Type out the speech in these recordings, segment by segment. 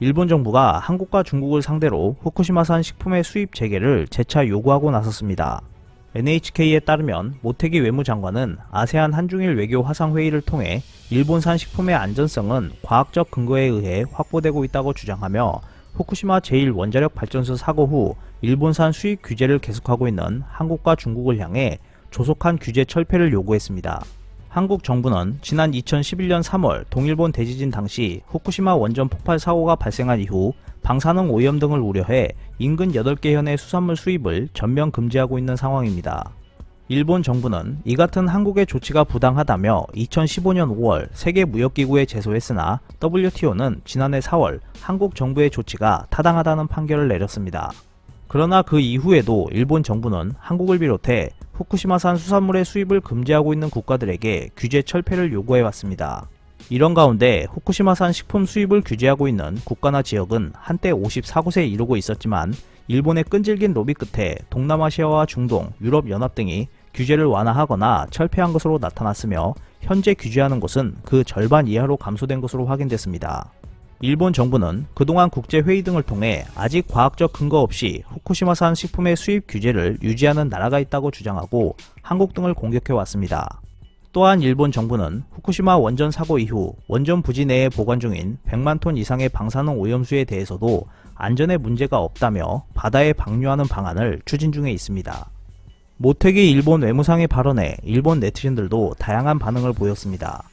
일본 정부가 한국과 중국을 상대로 후쿠시마산 식품의 수입 재개를 재차 요구하고 나섰습니다. NHK에 따르면 모테기 외무장관은 아세안 한중일 외교 화상회의를 통해 일본산 식품의 안전성은 과학적 근거에 의해 확보되고 있다고 주장하며 후쿠시마 제1원자력 발전소 사고 후 일본산 수입 규제를 계속하고 있는 한국과 중국을 향해 조속한 규제 철폐를 요구했습니다. 한국 정부는 지난 2011년 3월 동일본 대지진 당시 후쿠시마 원전 폭발 사고가 발생한 이후 방사능 오염 등을 우려해 인근 8개 현의 수산물 수입을 전면 금지하고 있는 상황입니다. 일본 정부는 이 같은 한국의 조치가 부당하다며 2015년 5월 세계무역기구에 제소했으나 WTO는 지난해 4월 한국 정부의 조치가 타당하다는 판결을 내렸습니다. 그러나 그 이후에도 일본 정부는 한국을 비롯해 후쿠시마산 수산물의 수입을 금지하고 있는 국가들에게 규제 철폐를 요구해왔습니다. 이런 가운데 후쿠시마산 식품 수입을 규제하고 있는 국가나 지역은 한때 54곳에 이르고 있었지만 일본의 끈질긴 로비 끝에 동남아시아와 중동, 유럽연합 등이 규제를 완화하거나 철폐한 것으로 나타났으며 현재 규제하는 곳은 그 절반 이하로 감소된 것으로 확인됐습니다. 일본 정부는 그동안 국제회의 등을 통해 아직 과학적 근거 없이 후쿠시마산 식품의 수입 규제를 유지하는 나라가 있다고 주장하고 한국 등을 공격해왔습니다. 또한 일본 정부는 후쿠시마 원전 사고 이후 원전 부지 내에 보관 중인 100만 톤 이상의 방사능 오염수에 대해서도 안전에 문제가 없다며 바다에 방류하는 방안을 추진 중에 있습니다. 모테기 일본 외무상의 발언에 일본 네티즌들도 다양한 반응을 보였습니다.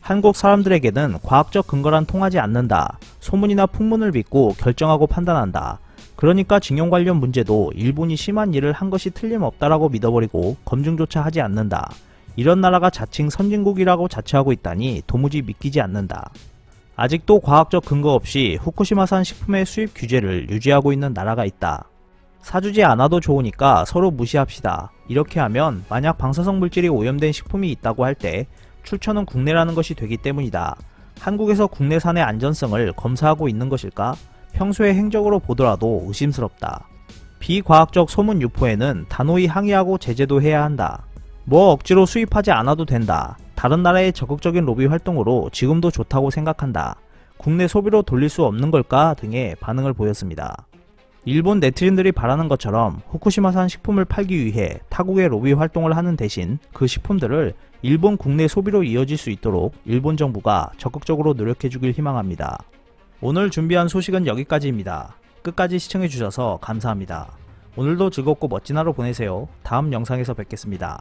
한국 사람들에게는 과학적 근거란 통하지 않는다. 소문이나 풍문을 믿고 결정하고 판단한다. 그러니까 징용 관련 문제도 일본이 심한 일을 한 것이 틀림없다라고 믿어버리고 검증조차 하지 않는다. 이런 나라가 자칭 선진국이라고 자처하고 있다니 도무지 믿기지 않는다. 아직도 과학적 근거 없이 후쿠시마산 식품의 수입 규제를 유지하고 있는 나라가 있다. 사주지 않아도 좋으니까 서로 무시합시다. 이렇게 하면 만약 방사성 물질이 오염된 식품이 있다고 할 때 출처는 국내라는 것이 되기 때문이다. 한국에서 국내산의 안전성을 검사하고 있는 것일까? 평소에 행적으로 보더라도 의심스럽다. 비과학적 소문 유포에는 단호히 항의하고 제재도 해야 한다. 뭐 억지로 수입하지 않아도 된다. 다른 나라의 적극적인 로비 활동으로 지금도 좋다고 생각한다. 국내 소비로 돌릴 수 없는 걸까? 등의 반응을 보였습니다. 일본 네티즌들이 바라는 것처럼 후쿠시마산 식품을 팔기 위해 타국의 로비 활동을 하는 대신 그 식품들을 일본 국내 소비로 이어질 수 있도록 일본 정부가 적극적으로 노력해주길 희망합니다. 오늘 준비한 소식은 여기까지입니다. 끝까지 시청해주셔서 감사합니다. 오늘도 즐겁고 멋진 하루 보내세요. 다음 영상에서 뵙겠습니다.